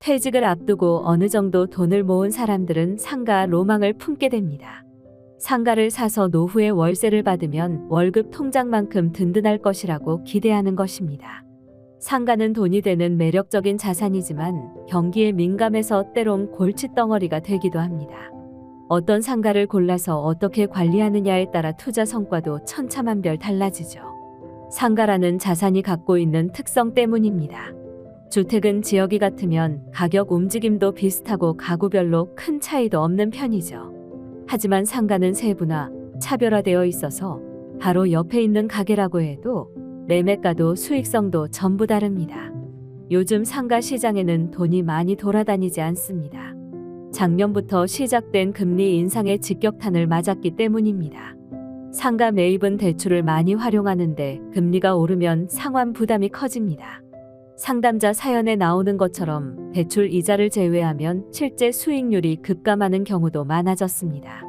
퇴직을 앞두고 어느 정도 돈을 모은 사람들은 상가 로망을 품게 됩니다. 상가를 사서 노후에 월세를 받으면 월급 통장만큼 든든할 것이라고 기대하는 것입니다. 상가는 돈이 되는 매력적인 자산이지만 경기에 민감해서 때론 골칫덩어리가 되기도 합니다. 어떤 상가를 골라서 어떻게 관리하느냐에 따라 투자 성과도 천차만별 달라지죠. 상가라는 자산이 갖고 있는 특성 때문입니다. 주택은 지역이 같으면 가격 움직임도 비슷하고 가구별로 큰 차이도 없는 편이죠. 하지만 상가는 세분화, 차별화되어 있어서 바로 옆에 있는 가게라고 해도 매매가도 수익성도 전부 다릅니다. 요즘 상가 시장에는 돈이 많이 돌아다니지 않습니다. 작년부터 시작된 금리 인상의 직격탄을 맞았기 때문입니다. 상가 매입은 대출을 많이 활용하는데 금리가 오르면 상환 부담이 커집니다. 상담자 사연에 나오는 것처럼 대출 이자를 제외하면 실제 수익률이 급감하는 경우도 많아졌습니다.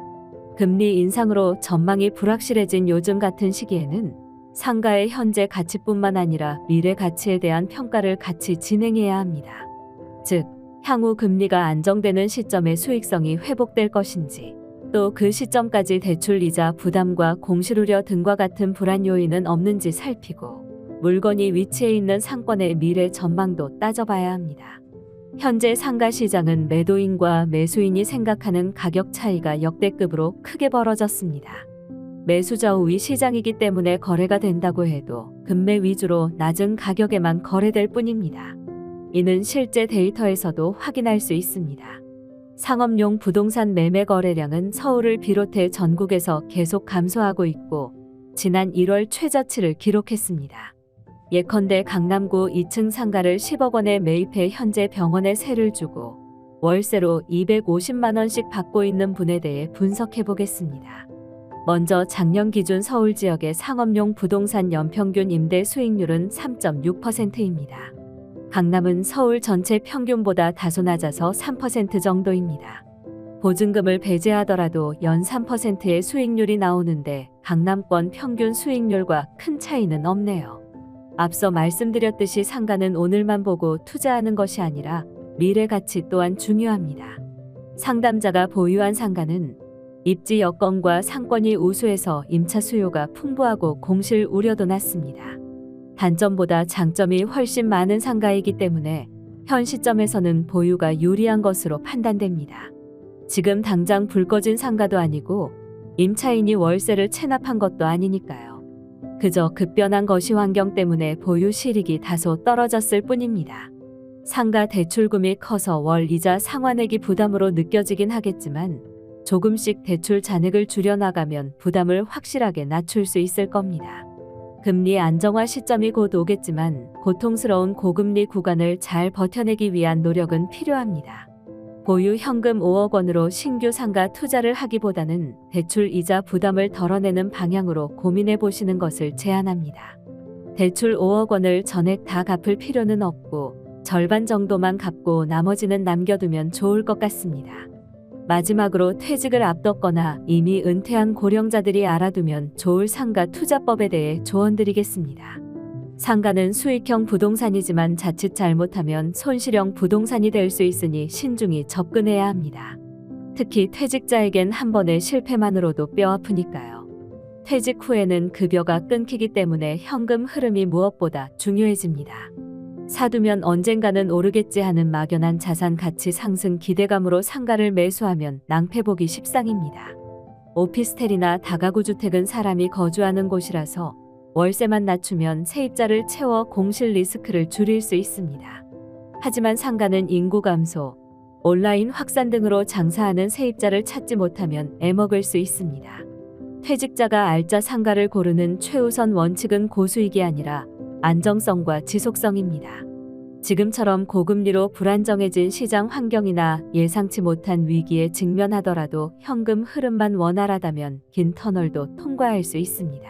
금리 인상으로 전망이 불확실해진 요즘 같은 시기에는 상가의 현재 가치뿐만 아니라 미래 가치에 대한 평가를 같이 진행해야 합니다. 즉, 향후 금리가 안정되는 시점에 수익성이 회복될 것인지, 또 그 시점까지 대출 이자 부담과 공실 우려 등과 같은 불안 요인은 없는지 살피고 물건이 위치해 있는 상권의 미래 전망도 따져봐야 합니다. 현재 상가 시장은 매도인과 매수인이 생각하는 가격 차이가 역대급으로 크게 벌어졌습니다. 매수자 우위 시장이기 때문에 거래가 된다고 해도 금매 위주로 낮은 가격에만 거래될 뿐입니다. 이는 실제 데이터에서도 확인할 수 있습니다. 상업용 부동산 매매 거래량은 서울을 비롯해 전국에서 계속 감소하고 있고 지난 1월 최저치를 기록했습니다. 예컨대 강남구 2층 상가를 10억 원에 매입해 현재 병원에 세를 주고 월세로 250만 원씩 받고 있는 분에 대해 분석해 보겠습니다. 먼저 작년 기준 서울 지역의 상업용 부동산 연평균 임대 수익률은 3.6%입니다. 강남은 서울 전체 평균보다 다소 낮아서 3% 정도입니다. 보증금을 배제하더라도 연 3%의 수익률이 나오는데 강남권 평균 수익률과 큰 차이는 없네요. 앞서 말씀드렸듯이 상가는 오늘만 보고 투자하는 것이 아니라 미래 가치 또한 중요합니다. 상담자가 보유한 상가는 입지 여건과 상권이 우수해서 임차 수요가 풍부하고 공실 우려도 낮습니다. 단점보다 장점이 훨씬 많은 상가이기 때문에 현 시점에서는 보유가 유리한 것으로 판단됩니다. 지금 당장 불 꺼진 상가도 아니고 임차인이 월세를 체납한 것도 아니니까요. 그저 급변한 거시 환경 때문에 보유 실익이 다소 떨어졌을 뿐입니다. 상가 대출금이 커서 월 이자 상환액이 부담으로 느껴지긴 하겠지만 조금씩 대출 잔액을 줄여나가면 부담을 확실하게 낮출 수 있을 겁니다. 금리 안정화 시점이 곧 오겠지만 고통스러운 고금리 구간을 잘 버텨내기 위한 노력은 필요합니다. 보유 현금 5억 원으로 신규 상가 투자를 하기보다는 대출 이자 부담을 덜어내는 방향으로 고민해 보시는 것을 제안합니다. 대출 5억 원을 전액 다 갚을 필요는 없고 절반 정도만 갚고 나머지는 남겨두면 좋을 것 같습니다. 마지막으로 퇴직을 앞뒀거나 이미 은퇴한 고령자들이 알아두면 좋을 상가 투자법에 대해 조언드리겠습니다. 상가는 수익형 부동산이지만 자칫 잘못하면 손실형 부동산이 될 수 있으니 신중히 접근해야 합니다. 특히 퇴직자에겐 한 번의 실패만으로도 뼈아프니까요. 퇴직 후에는 급여가 끊기기 때문에 현금 흐름이 무엇보다 중요해집니다. 사두면 언젠가는 오르겠지 하는 막연한 자산 가치 상승 기대감으로 상가를 매수하면 낭패보기 십상입니다. 오피스텔이나 다가구 주택은 사람이 거주하는 곳이라서 월세만 낮추면 세입자를 채워 공실 리스크를 줄일 수 있습니다. 하지만 상가는 인구 감소, 온라인 확산 등으로 장사하는 세입자를 찾지 못하면 애먹을 수 있습니다. 퇴직자가 알짜 상가를 고르는 최우선 원칙은 고수익이 아니라 안정성과 지속성입니다. 지금처럼 고금리로 불안정해진 시장 환경이나 예상치 못한 위기에 직면하더라도 현금 흐름만 원활하다면 긴 터널도 통과할 수 있습니다.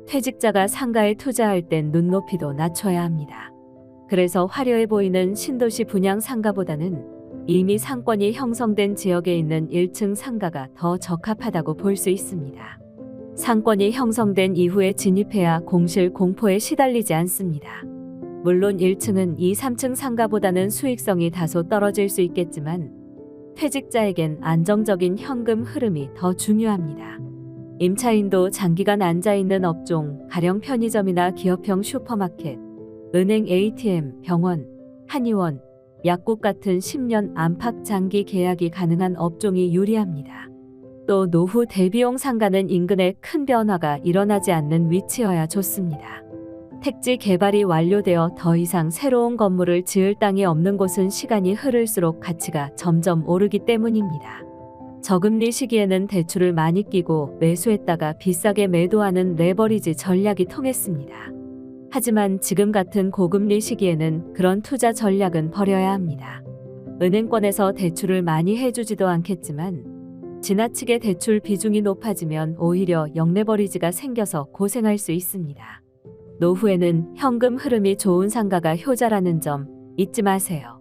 퇴직자가 상가에 투자할 땐 눈높이도 낮춰야 합니다. 그래서 화려해 보이는 신도시 분양 상가보다는 이미 상권이 형성된 지역에 있는 1층 상가가 더 적합하다고 볼 수 있습니다. 상권이 형성된 이후에 진입해야 공실 공포에 시달리지 않습니다. 물론 1층은 2, 3층 상가보다는 수익성이 다소 떨어질 수 있겠지만 퇴직자에겐 안정적인 현금 흐름이 더 중요합니다. 임차인도 장기간 앉아있는 업종, 가령 편의점이나 기업형 슈퍼마켓, 은행 ATM, 병원, 한의원, 약국 같은 10년 안팎 장기 계약이 가능한 업종이 유리합니다. 또 노후 대비용 상가는 인근에 큰 변화가 일어나지 않는 위치여야 좋습니다. 택지 개발이 완료되어 더 이상 새로운 건물을 지을 땅이 없는 곳은 시간이 흐를수록 가치가 점점 오르기 때문입니다. 저금리 시기에는 대출을 많이 끼고 매수했다가 비싸게 매도하는 레버리지 전략이 통했습니다. 하지만 지금 같은 고금리 시기에는 그런 투자 전략은 버려야 합니다. 은행권에서 대출을 많이 해주지도 않겠지만 지나치게 대출 비중이 높아지면 오히려 역레버리지가 생겨서 고생할 수 있습니다. 노후에는 현금 흐름이 좋은 상가가 효자라는 점 잊지 마세요.